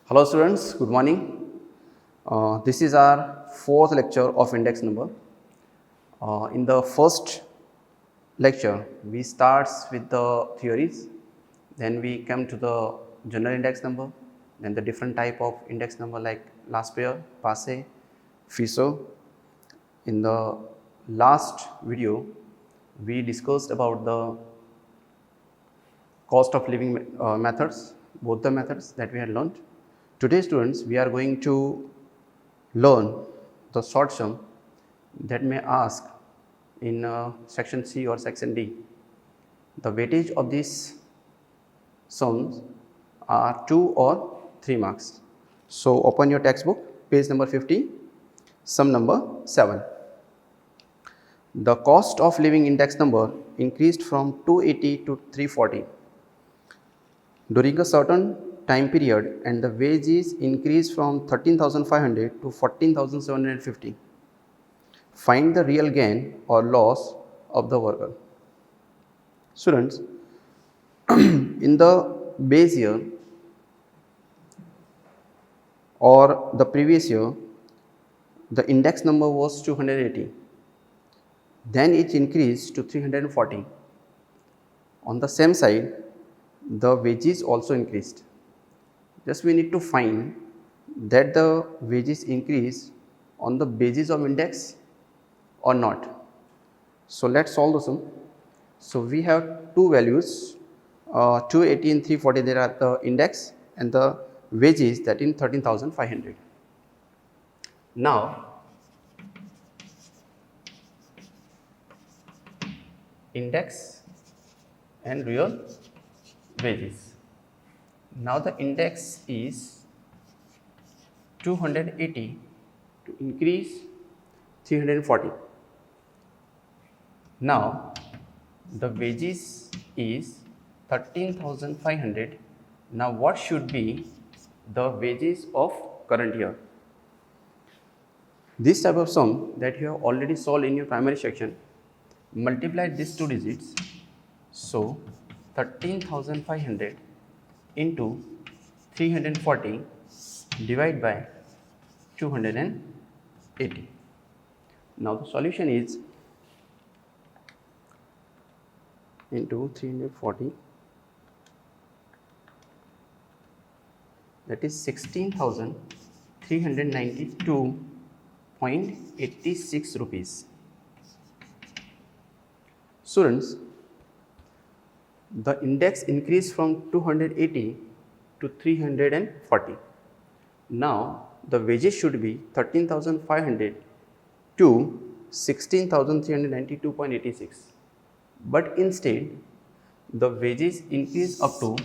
Hello students, good morning. This is our fourth lecture of index number. In the first lecture, we starts with the theories, then we come to the general index number, then the different type of index number like last pair, passe, FISO. In the last video, we discussed about the cost of living methods, both the methods that we had learned. Today students, we are going to learn the short sum that may ask in section C or section D. The weightage of these sums are 2 or 3 marks. So open your textbook, page number 50, sum number 7. The cost of living index number increased from 280 to 340 during a certain time period, and the wages increased from 13,500 to 14,750. Find the real gain or loss of the worker. Students, in the base year or the previous year, the index number was 280. Then it increased to 340. On the same side, the wages also increased. Just we need to find that the wages increase on the basis of index or not. So let's solve the sum. So we have two values, 280 and 340, there are the index and the wages, that in 13,500. Now index and real wages. Now the index is 280 to increase 340. Now the wages is 13,500. Now what should be the wages of current year? This type of sum that you have already solved in your primary section, multiply these two digits. So 13,500 into 340 divided by 280. Now the solution is into 340, that is 16,392.86 rupees. Students, the index increased from 280 to 340. Now the wages should be 13,500 to 16,392.86. But instead the wages increased up to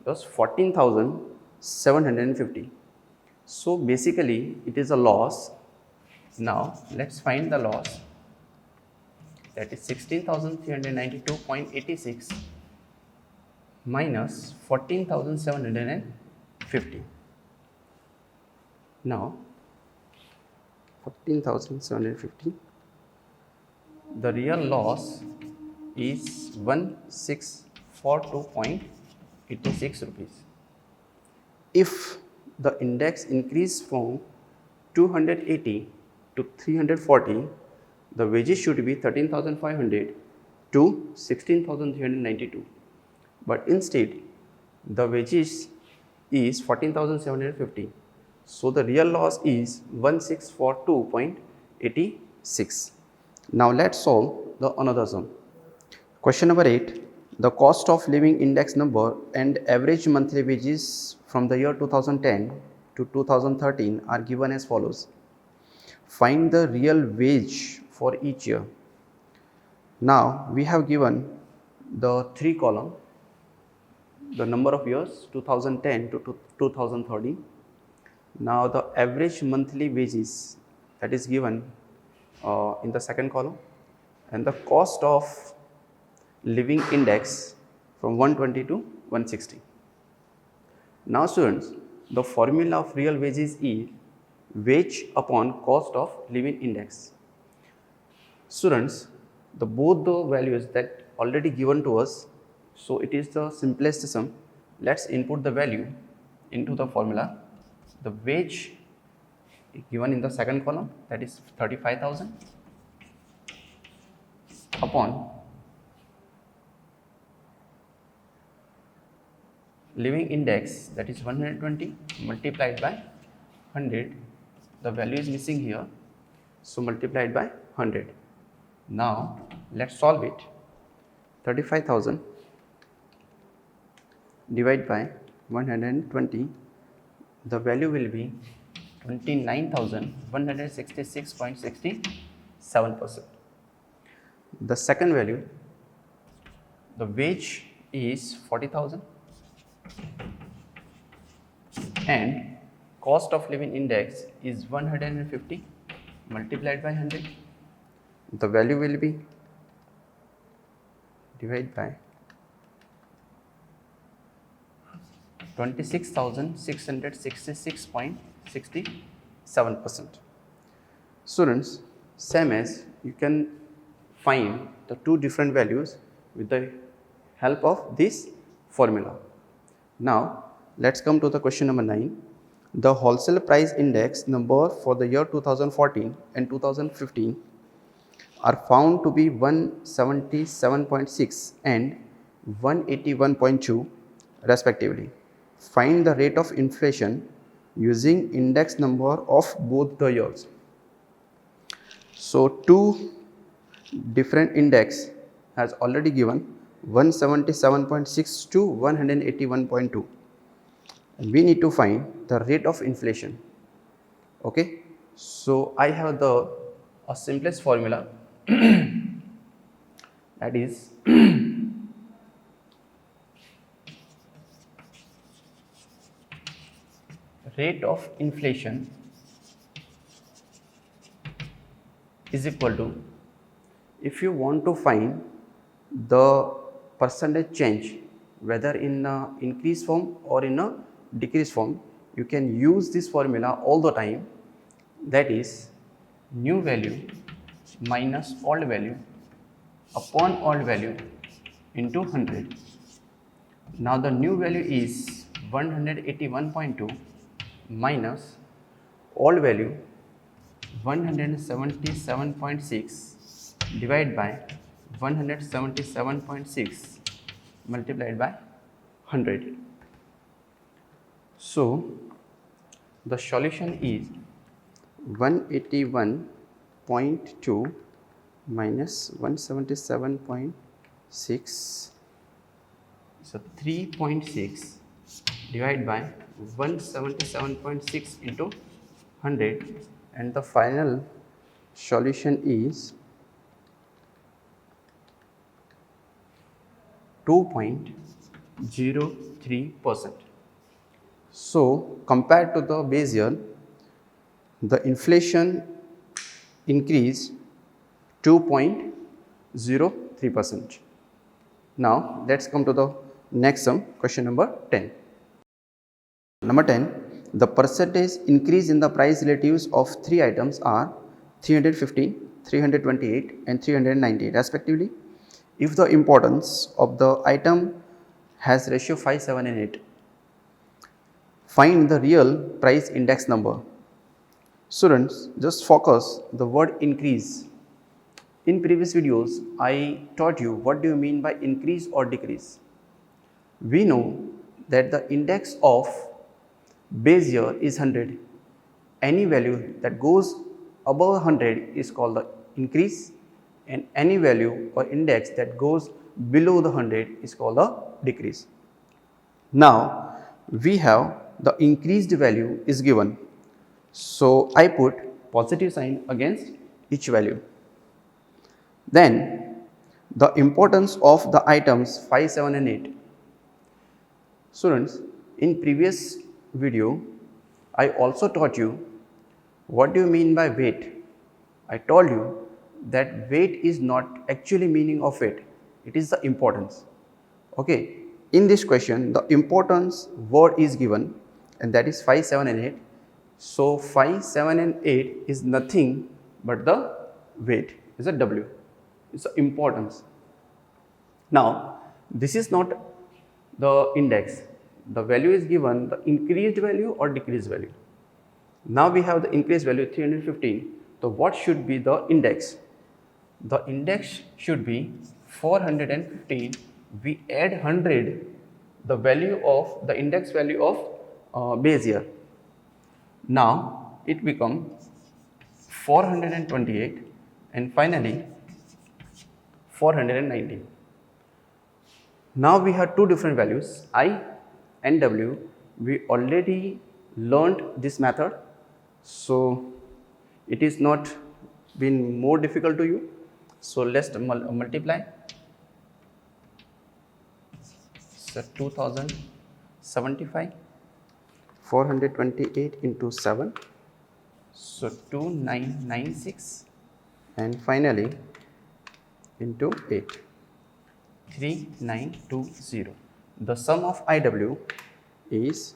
just 14,750. So basically it is a loss. Now let's find the loss, that is 16,392.86 minus 14,750. Now 14,750, the real loss is 1642.86 rupees. If the index increased from 280 to 340, the wages should be 13,500 to 16,392. But instead the wages is 14,750. So the real loss is 1642.86. Now let's solve the another sum. Question number 8. The cost of living index number and average monthly wages from the year 2010 to 2013 are given as follows. Find the real wage for each year. Now we have given the 3 column, the number of years 2010 to 2013. Now the average monthly wages, that is given in the second column, and the cost of living index from 120 to 160. Now students, the formula of real wages is wage upon cost of living index. Students, both the values that already given to us, so it is the simplest sum. Let's input the value into the formula. the wage given in the second column, that is 35,000, upon living index, that is 120, multiplied by 100. The value is missing here, so multiplied by 100. Now let's solve it. 35,000 divided by 120, the value will be 29,166.67%. The second value, the wage is 40,000 and cost of living index is 150 multiplied by 100. The value will be divided by 26,666.67%. Students, same as you can find the two different values with the help of this formula. Now let's come to the question number 9. The wholesale price index number for the year 2014 and 2015 are found to be 177.6 and 181.2 respectively. Find the rate of inflation using index number of both the years. So two different index has already given 177.6 to 181.2. We need to find the rate of inflation. Okay, so I have the simplest formula that is rate of inflation is equal to, if you want to find the percentage change whether in a increase form or in a decrease form, you can use this formula all the time, that is new value minus old value upon old value into 100. Now the new value is 181.2 minus old value 177.6 divided by 177.6 multiplied by 100. So the solution is 181.2 minus 177.6, so 3.6 divided by 177.6 into 100, and the final solution is 2.03%. So compared to the base year, the inflation increased 2.03%. Now let's come to the next sum, question number 10. Number 10, the percentage increase in the price relatives of three items are 315, 328 and 390 respectively, if the importance of the item has ratio 5, 7 and 8. Find the real price index number. Students, just focus the word increase. In previous videos, I taught you what do you mean by increase or decrease. We know that the index of base year is 100. Any value that goes above 100 is called the increase, and any value or index that goes below the 100 is called the decrease. Now we have the increased value is given, so I put positive sign against each value. Then the importance of the items 5, 7 and 8. Students, in previous video I also taught you what do you mean by weight. I told you that weight is not actually meaning of weight, it is the importance. Okay, in this question the importance word is given, and that is 5, 7 and 8. So 5, 7 and 8 is nothing but the weight, is a W, it's the importance. Now this is not the index, the value is given the increased value or decreased value. Now we have the increased value 315. So what should be the index? The index should be 415. We add 100, the value of the index value of base year. Now it becomes 428 and finally 490. Now we have two different values, I and W. We already learned this method, so it is not been more difficult to you. So let's multiply. So 2075, 428 into 7, so 2996, and finally into 8, 3920. The sum of IW is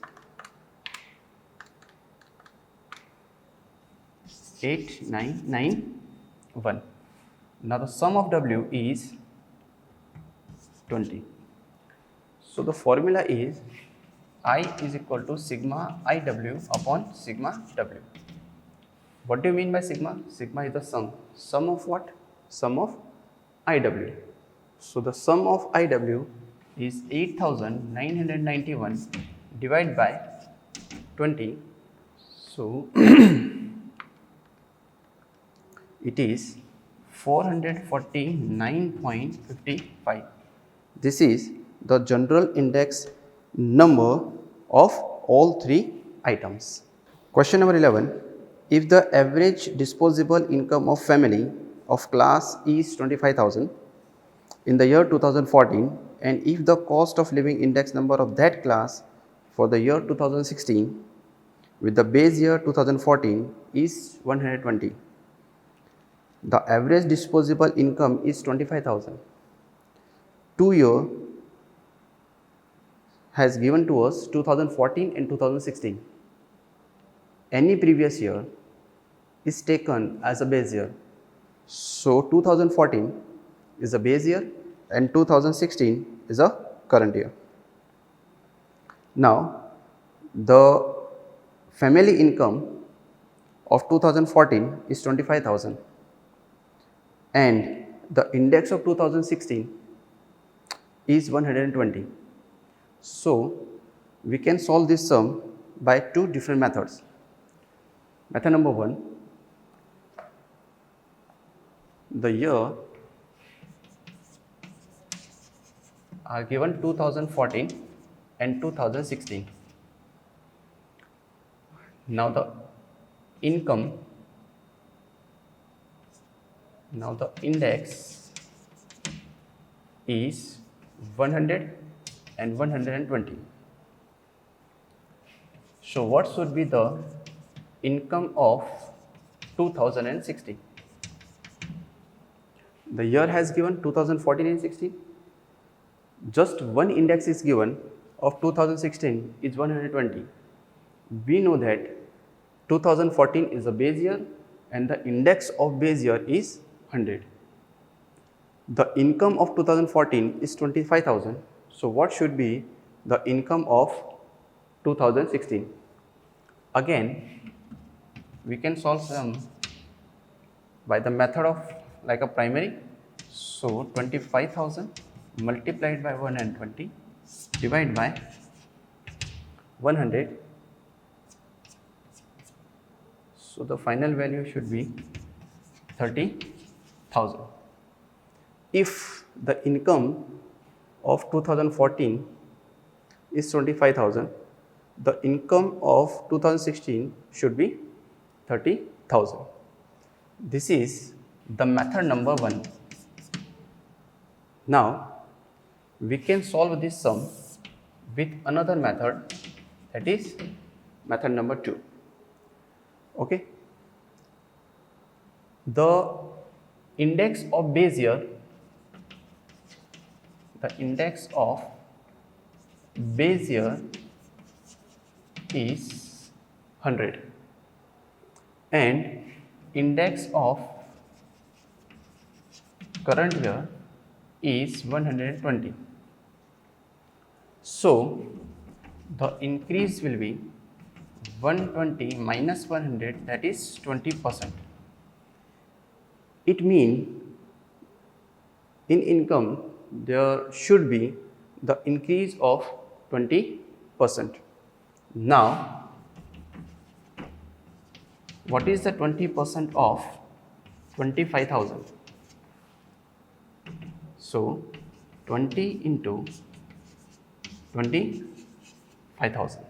8991. Now the sum of W is 20. So the formula is I is equal to sigma IW upon sigma W. What do you mean by sigma? Sigma is the sum. Sum of what? Sum of IW. So the sum of IW is 8991 divided by 20. So it is 449.55. This is the general index number of all three items. Question number 11. If the average disposable income of family of class is 25,000 in the year 2014, and if the cost of living index number of that class for the year 2016 with the base year 2014 is 120. The average disposable income is 25,000. 2 year has given to us 2014 and 2016. Any previous year is taken as a base year. So 2014 is a base year and 2016 is a current year. Now the family income of 2014 is 25,000 and the index of 2016 is 120. So we can solve this sum by two different methods. Method number 1, the year are given 2014 and 2016. Now the income, now the index is 100 and 120. So what should be the income of 2016? The year has given 2014 and 16. Just one index is given of 2016 is 120. We know that 2014 is a base year and the index of base year is 100. The income of 2014 is 25,000. So what should be the income of 2016? Again, we can solve sum by the method of like a primary. So 25,000 multiplied by 120 divided by 100. So the final value should be 30,000. If the income of 2014 is 25,000, the income of 2016 should be 30,000. This is the method number 1. Now we can solve this sum with another method, that is method number 2. Okay. The index of base year, the index of base year is 100 and index of current year is 120. So the increase will be 120 minus 100, that is 20%. It means in income there should be the increase of 20%. Now, what is the 20% of 25,000? So 20 into 25,000.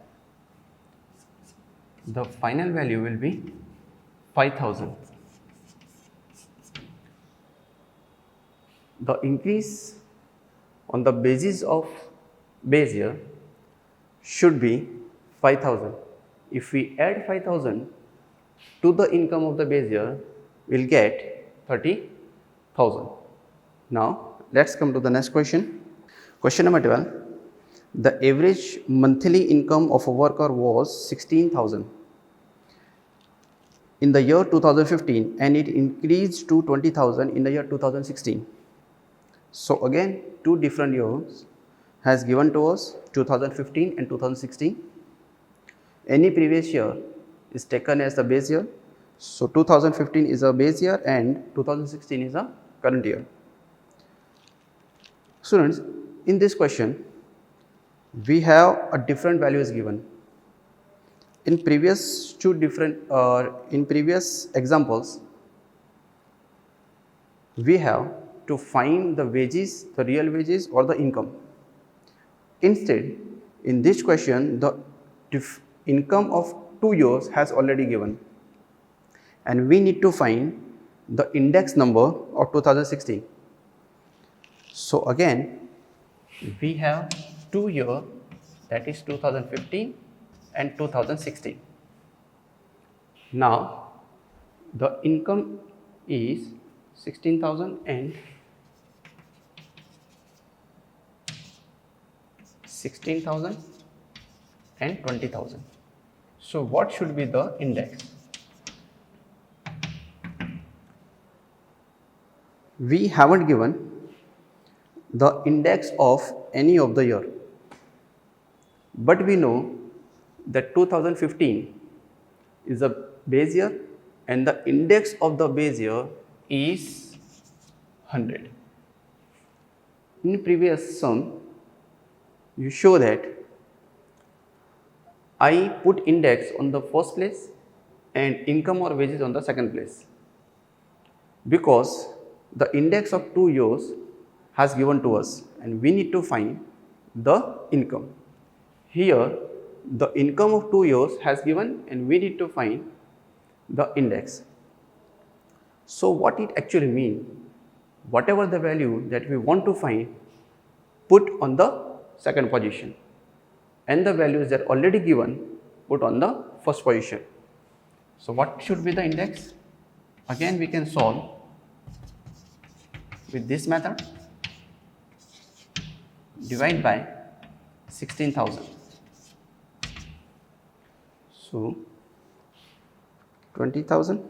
The final value will be 5,000. The increase on the basis of base year should be 5,000. If we add 5,000 to the income of the base year, we'll get 30,000. Now, let's come to the next question. Question number 12. The average monthly income of a worker was 16,000 in the year 2015 and it increased to 20,000 in the year 2016. So again, two different years has given to us 2015 and 2016. Any previous year is taken as the base year. So 2015 is a base year and 2016 is a current year. Students, in this question, we have a different values given. In previous examples, we have to find the wages, the real wages or the income. Instead, in this question, the income of 2 years has already given and we need to find the index number of 2016. So again, we have 2 years, that is 2015 and 2016. Now, the income is 16,000 and 16,000 and 20,000. So what should be the index? We haven't given the index of any of the year, but we know that 2015 is a base year and the index of the base year is 100. In previous sum, you show that I put index on the first place and income or wages on the second place because the index of 2 years has given to us and we need to find the income. Here the income of 2 years has given and we need to find the index. So what it actually means, whatever the value that we want to find, put on the second position and the values that are already given, put on the first position. So what should be the index? Again we can solve with this method. Divide by 16,000. So 20,000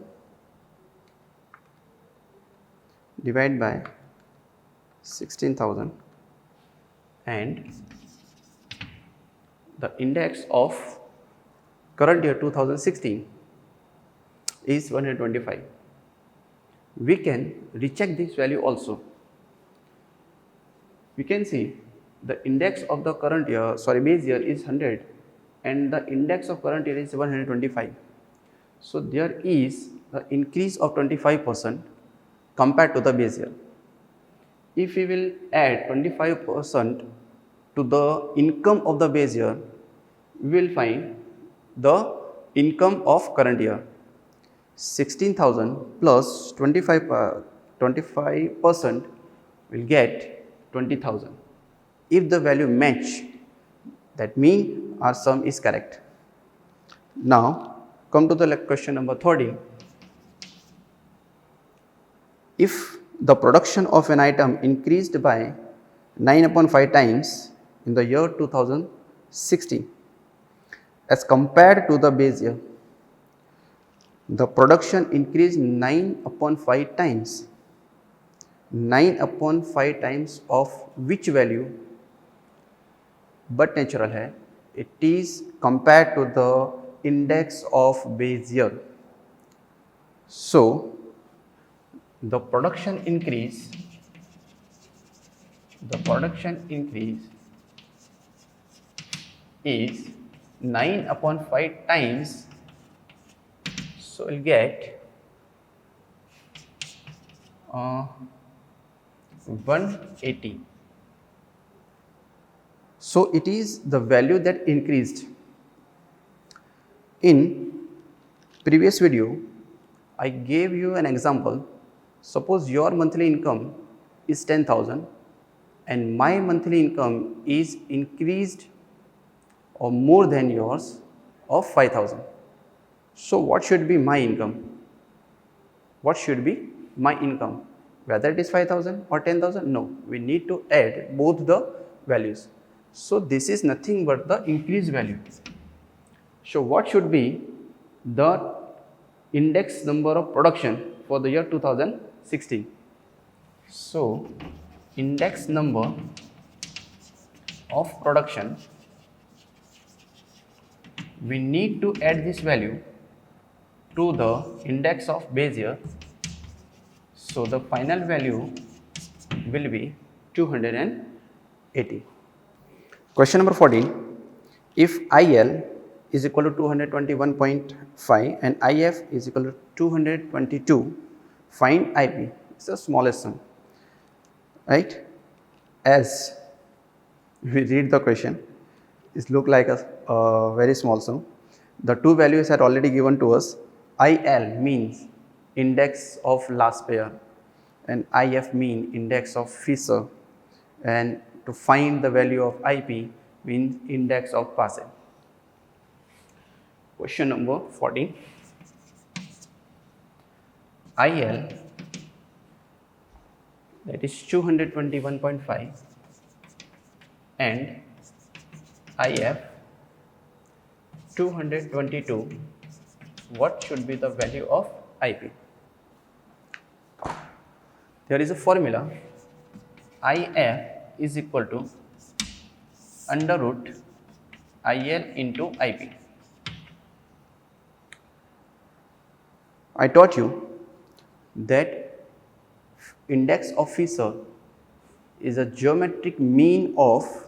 divide by 16,000 and the index of current year 2016 is 125. We can recheck this value also. We can see the index of the current year, base year is 100 and the index of current year is 125. So there is the increase of 25% compared to the base year. If we will add 25% to the income of the base year, we will find the income of current year. 16,000 plus 25% will get 20,000. If the value match, that means our sum is correct. Now come to the question number 13. If the production of an item increased by 9/5 times in the year 2016 as compared to the base year, the production increased 9/5 times. 9/5 times of which value? But natural है, it is compared to the index of base year. So the production increase is 9 upon 5 times, so we'll get 180. So it is the value that increased. In previous video, I gave you an example. Suppose your monthly income is 10,000 and my monthly income is increased or more than yours of 5,000. So what should be my income? What should be my income? Whether it is 5,000 or 10,000? No, we need to add both the values. So this is nothing but the increased value. So what should be the index number of production for the year 2016? So index number of production, we need to add this value to the index of base year. So the final value will be 280. Question number 14. If IL is equal to 221.5 and IF is equal to 222, find IP. It's the smallest sum, right? As we read the question, it looks like a very small sum. The two values are already given to us. IL means index of last pair and IF mean index of Fisher, and to find the value of IP means index of Paschen. Question number 14. IL, that is 221.5, and IF 222. What should be the value of IP? There is a formula. IF is equal to under root IL into IP. I taught you that index of Fisher is a geometric mean of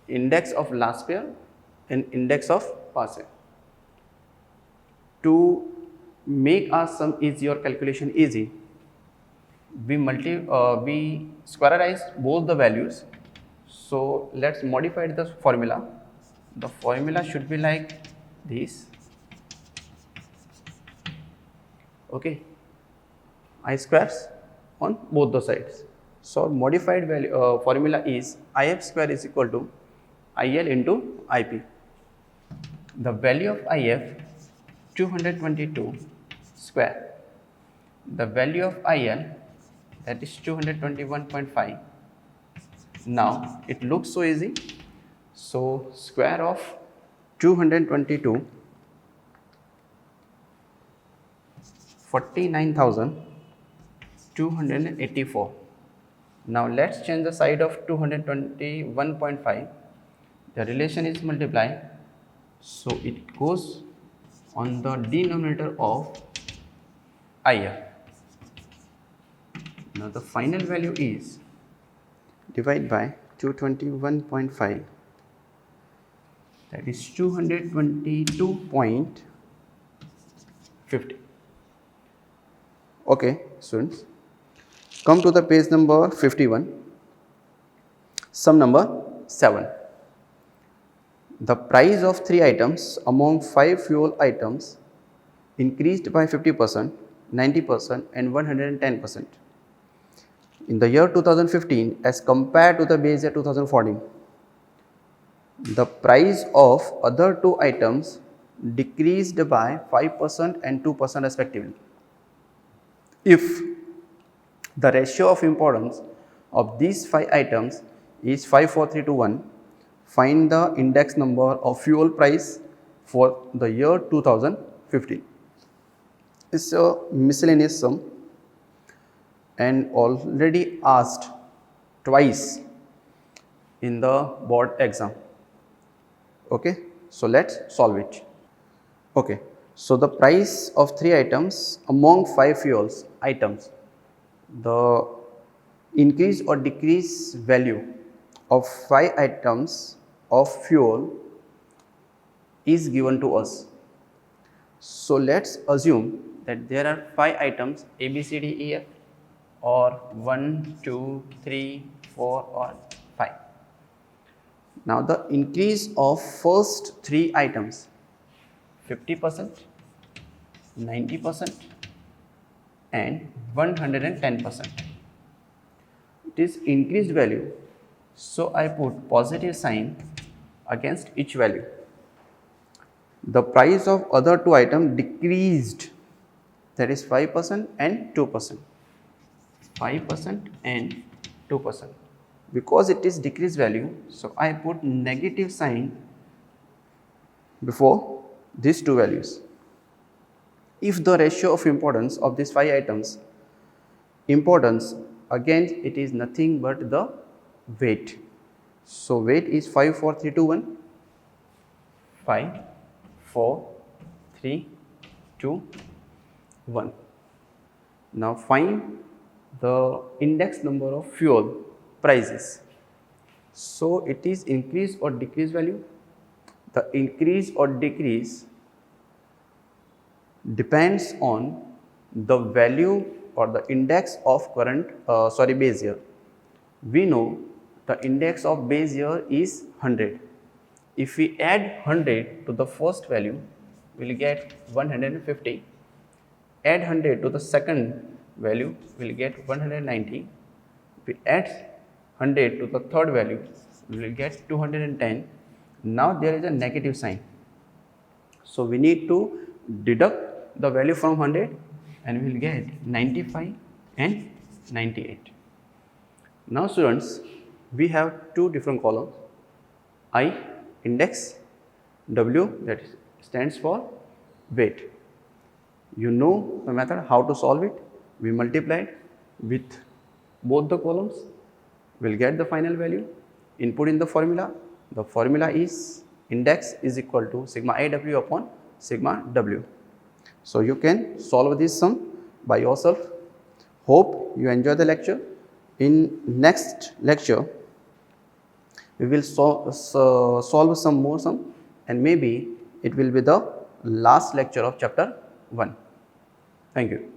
index of last pair and index of Paschen. To make our sum easy or calculation easy, we squareize both the values. So let's modify the formula. The formula should be like this. Okay, I squares on both the sides. So modified value formula is IF square is equal to IL into IP. The value of IF 222 square. The value of IL, that is 221.5. Now it looks so easy. So square of 222, 49,284. Now let's change the side of 221.5. The relation is multiply, so it goes on the denominator of IF. Now the final value is divide by 221.5, that is 222.50. Okay, students, come to the page number 51, sum number 7. The price of 3 items among 5 fuel items increased by 50%, 90% and 110% in the year 2015 as compared to the base year 2014. The price of other 2 items decreased by 5% and 2% respectively. If the ratio of importance of these 5 items is 543 to 1, find the index number of fuel price for the year 2015. It's a miscellaneous sum and already asked twice in the board exam. Okay, so let's solve it. Okay, so the price of 3 items among 5 fuels items, the increase or decrease value of 5 items of fuel is given to us. So let's assume that there are 5 items A, B, C, D, E, F, or 1, 2, 3, 4, or 5. Now the increase of first 3 items 50%, 90%, and 110%. It is increased value, so I put positive sign against each value. The price of other 2 items decreased, that is 5% and 2%. 5% and 2%. Because it is decreased value, so I put negative sign before these two values. If the ratio of importance of these 5 items, importance, again it is nothing but the weight. So weight is 5, 4, 3, 2, 1. 5, 4, 3, 2, 1. Now find the index number of fuel prices. So it is increase or decrease value. The increase or decrease depends on the value or the index of current base year. We know the index of base year is 100. If we add 100 to the first value, we will get 150. Add 100 to the second value, we will get 190. If we add 100 to the third value, we will get 210. Now there is a negative sign. So we need to deduct the value from 100 and we will get 95 and 98. Now students, we have two different columns, I index, W that stands for weight. You know the method how to solve it. We multiplied with both the columns, we will get the final value, input in the formula. The formula is index is equal to sigma AW upon sigma W. So you can solve this sum by yourself. Hope you enjoy the lecture. In next lecture, we will solve some more sum, and maybe it will be the last lecture of chapter 1. Thank you.